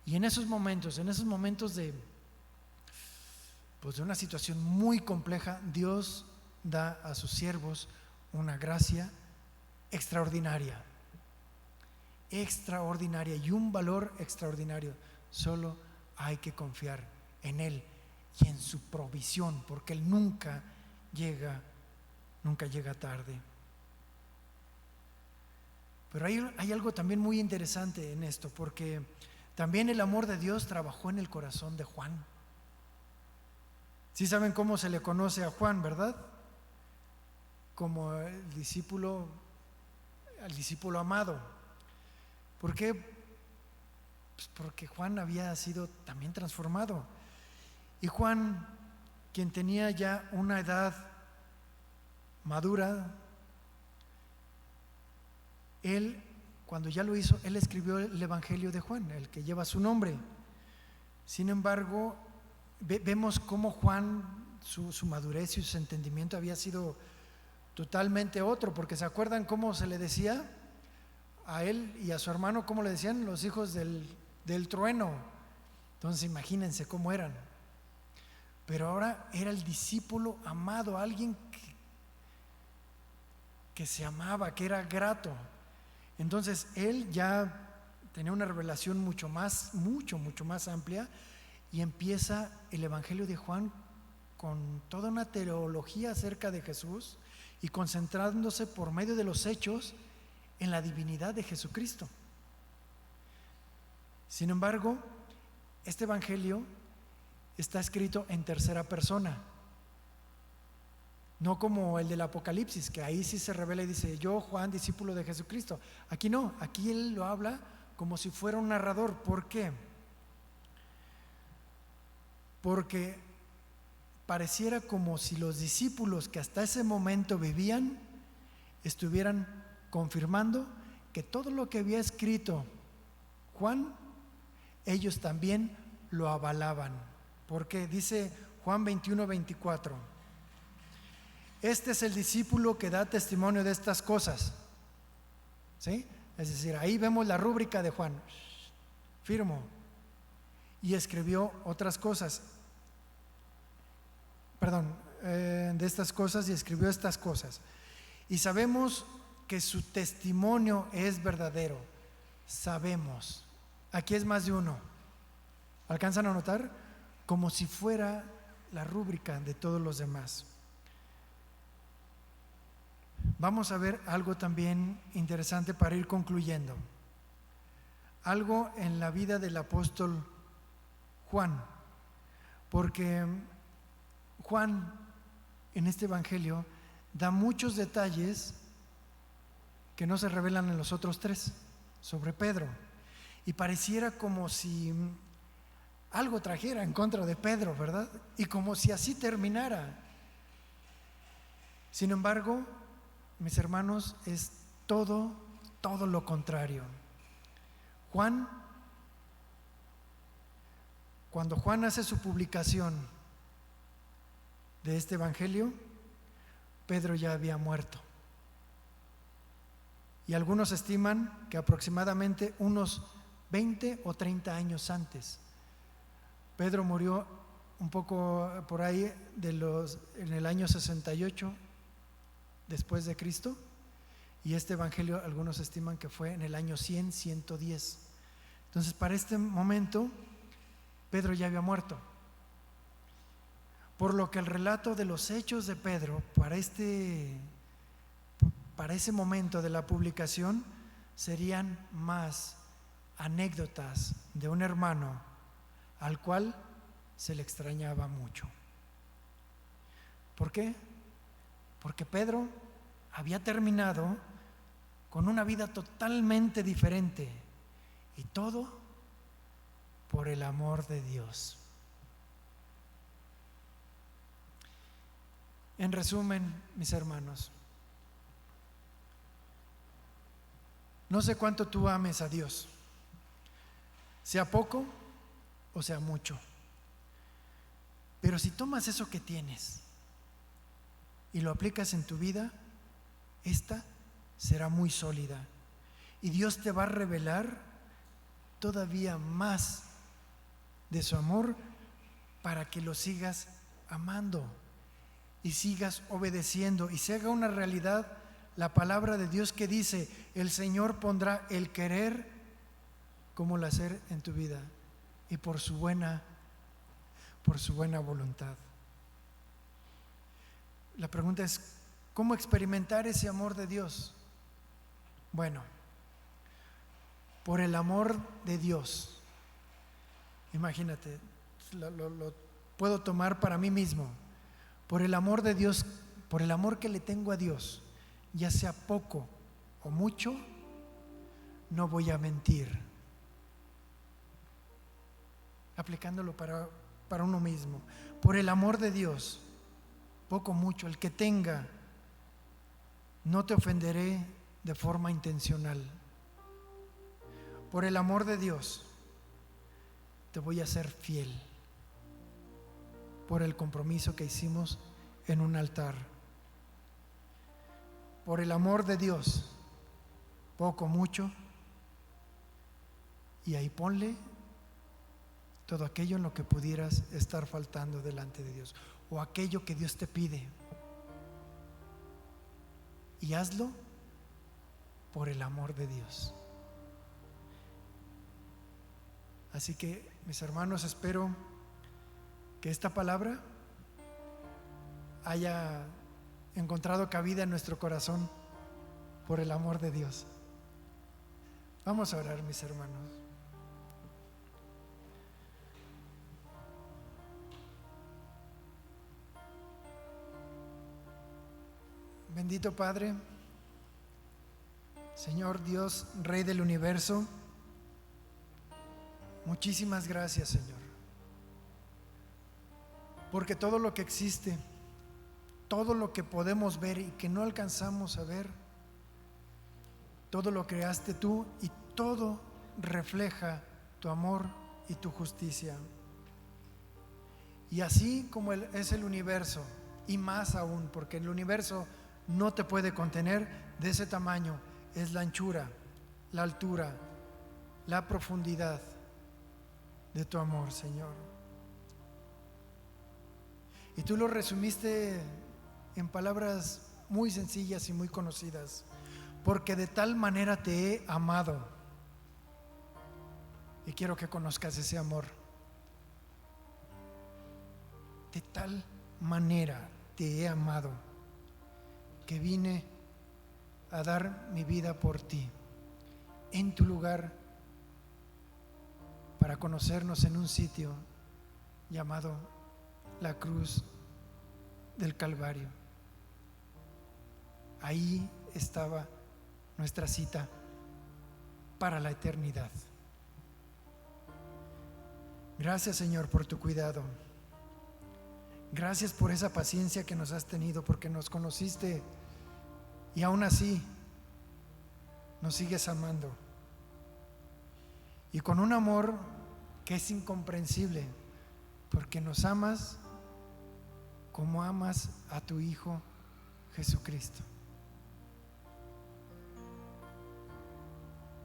Y en esos momentos de una situación muy compleja, Dios da a sus siervos una gracia extraordinaria y un valor extraordinario. Solo hay que confiar en Él y en su provisión, porque Él nunca llega tarde. Pero hay algo también muy interesante en esto, porque también el amor de Dios trabajó en el corazón de Juan. Sí saben cómo se le conoce a Juan, ¿verdad? Como el discípulo amado. ¿Por qué? Pues porque Juan había sido también transformado. Y Juan, quien tenía ya una edad madura, él, cuando ya lo hizo, él escribió el Evangelio de Juan, el que lleva su nombre. Sin embargo, vemos cómo Juan, su madurez y su entendimiento había sido totalmente otro, porque ¿se acuerdan cómo se le decía a él y a su hermano? ¿Cómo le decían? Los hijos del trueno. Entonces imagínense cómo eran. Pero ahora era el discípulo amado, alguien que se amaba, que era grato. Entonces él ya tenía una revelación mucho más amplia, y empieza el Evangelio de Juan con toda una teología acerca de Jesús y concentrándose por medio de los hechos en la divinidad de Jesucristo. Sin embargo, este Evangelio está escrito en tercera persona, no como el del Apocalipsis, que ahí sí se revela y dice: yo, Juan, discípulo de Jesucristo. Aquí no, aquí él lo habla como si fuera un narrador. ¿Por qué? Porque pareciera como si los discípulos que hasta ese momento vivían estuvieran confirmando que todo lo que había escrito Juan, ellos también lo avalaban. Porque dice Juan 21:24: este es el discípulo que da testimonio de estas cosas. ¿Sí? Es decir, ahí vemos la rúbrica de Juan. Firmo. y escribió otras cosas. De estas cosas y escribió estas cosas. Y sabemos que su testimonio es verdadero. Sabemos. Aquí es más de uno. ¿Alcanzan a notar? Como si fuera la rúbrica de todos los demás. Vamos a ver algo también interesante para ir concluyendo. Algo en la vida del apóstol Juan, porque Juan en este evangelio da muchos detalles que no se revelan en los otros tres sobre Pedro, y pareciera como si algo trajera en contra de Pedro, ¿verdad? Y como si así terminara. Sin embargo, mis hermanos, es todo lo contrario. Cuando Juan hace su publicación de este evangelio, Pedro ya había muerto. Y algunos estiman que aproximadamente unos 20 o 30 años antes. Pedro murió un poco por ahí en el año 68 después de Cristo, y este evangelio algunos estiman que fue en el año 100, 110. Entonces, para este momento Pedro ya había muerto, por lo que el relato de los hechos de Pedro para ese momento de la publicación serían más anécdotas de un hermano al cual se le extrañaba mucho. ¿Por qué? Porque Pedro había terminado con una vida totalmente diferente, y todo por el amor de Dios. En resumen, mis hermanos, no sé cuánto tú ames a Dios, sea poco o sea mucho, pero si tomas eso que tienes y lo aplicas en tu vida, esta será muy sólida, y Dios te va a revelar todavía más de su amor para que lo sigas amando y sigas obedeciendo, y se haga una realidad la palabra de Dios que dice: el Señor pondrá el querer como el hacer en tu vida, y por su buena voluntad. La pregunta es: ¿cómo experimentar ese amor de Dios? Bueno, por el amor de Dios. Imagínate, lo puedo tomar para mí mismo. Por el amor de Dios, por el amor que le tengo a Dios, ya sea poco o mucho, no voy a mentir. Aplicándolo para uno mismo. Por el amor de Dios, poco o mucho, el que tenga, no te ofenderé de forma intencional. Por el amor de Dios, te voy a ser fiel, por el compromiso que hicimos en un altar. Por el amor de Dios, poco o mucho, y ahí ponle todo aquello en lo que pudieras estar faltando delante de Dios, o aquello que Dios te pide, y hazlo por el amor de Dios. Así que, mis hermanos, espero que esta palabra haya encontrado cabida en nuestro corazón por el amor de Dios. Vamos a orar, mis hermanos. Bendito Padre, Señor Dios, Rey del universo, muchísimas gracias, Señor, porque todo lo que existe, todo lo que podemos ver y que no alcanzamos a ver, todo lo creaste tú, y todo refleja tu amor y tu justicia. Y así como es el universo, y más aún, porque el universo no te puede contener, de ese tamaño es la anchura, la altura, la profundidad de tu amor, Señor. Y tú lo resumiste en palabras muy sencillas y muy conocidas: porque de tal manera te he amado. Y quiero que conozcas ese amor. De tal manera te he amado que vine a dar mi vida por ti, en tu lugar, para conocernos en un sitio llamado la cruz del Calvario. Ahí estaba nuestra cita para la eternidad. Gracias, Señor, por tu cuidado. Gracias por esa paciencia que nos has tenido, porque nos conociste y aún así nos sigues amando. Y con un amor que es incomprensible, porque nos amas como amas a tu Hijo Jesucristo.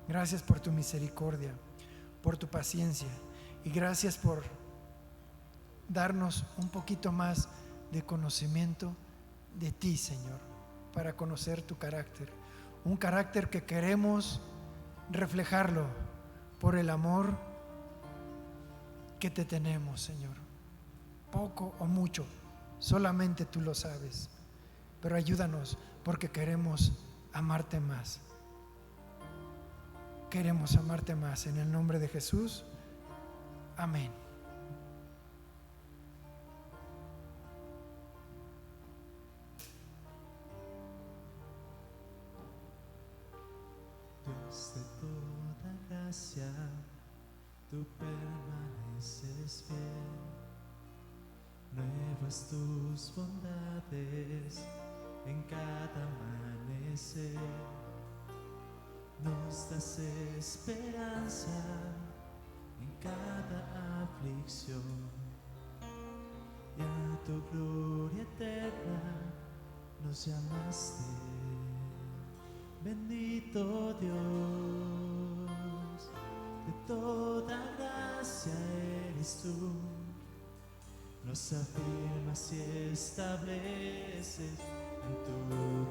Gracias por tu misericordia, por tu paciencia, y gracias por darnos un poquito más de conocimiento de ti, Señor, para conocer tu carácter, un carácter que queremos reflejarlo por el amor que te tenemos, Señor. Poco o mucho, solamente tú lo sabes, pero ayúdanos, porque queremos amarte más. Queremos amarte más, en el nombre de Jesús. Amén. Dios de toda gracia, tú permaneces fiel. Nuevas tus bondades en cada amanecer. Nos das esperanza en cada aflicción, y a tu gloria eterna nos llamaste. Bendito Dios, de toda gracia eres tú. Nos afirmas y estableces en tu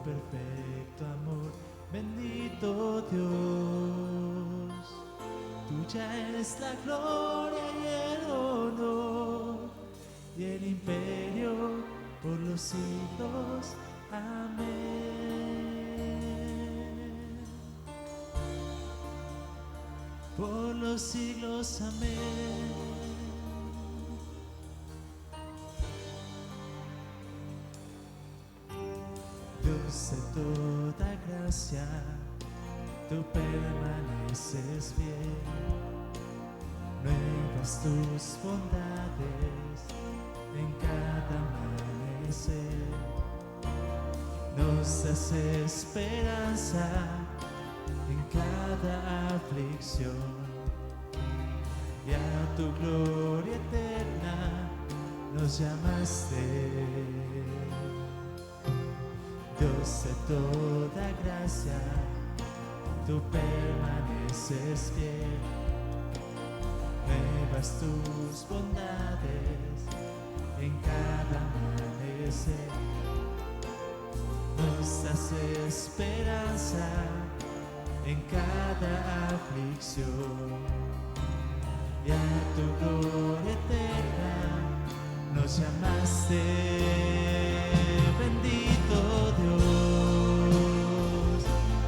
perfecto amor. Bendito Dios, tuya es la gloria y el honor y el imperio por los siglos. Amén. Por los siglos, amén. Dios de toda gracia, tú permaneces fiel. Nuevas tus bondades en cada amanecer. Nos das esperanza en cada aflicción, y a tu gloria eterna nos llamaste. Dios de toda gracia, tú permaneces fiel. Nuevas tus bondades en cada amanecer. Nos das esperanza en cada aflicción, y a tu gloria eterna nos llamaste. Bendito Dios,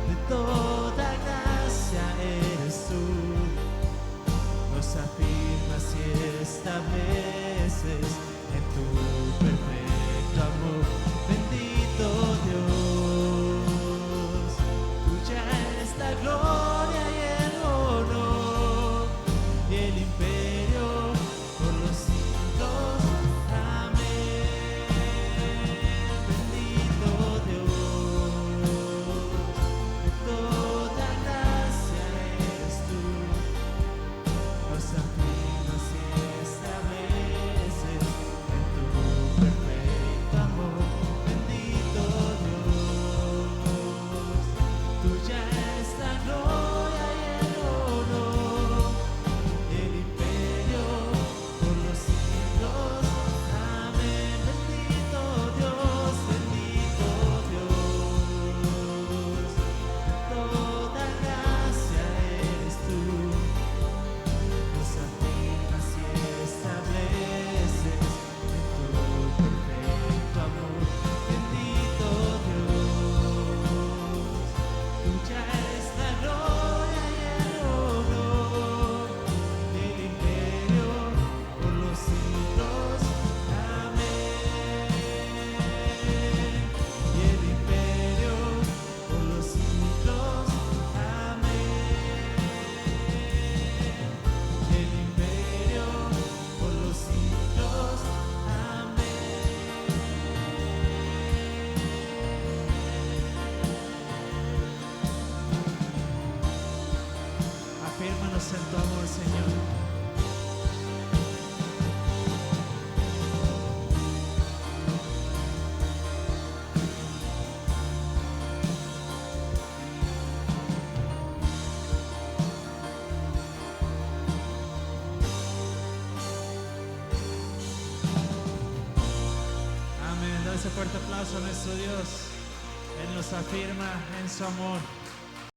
de toda gracia eres tú. Nos afirmas y estableces en tu perfecto amor. Bendito Dios, tuya es la gloria y el honor y el imperio por los siglos. Amén. Bendito Dios. Tuya es la gloria y el honor, el imperio por los siglos. Amén. Y el imperio por los siglos. Amén. El imperio por los siglos. Amén. Afírmanos en tu amor, Señor. Amén. Da ese fuerte aplauso a nuestro Dios. Él nos afirma en su amor.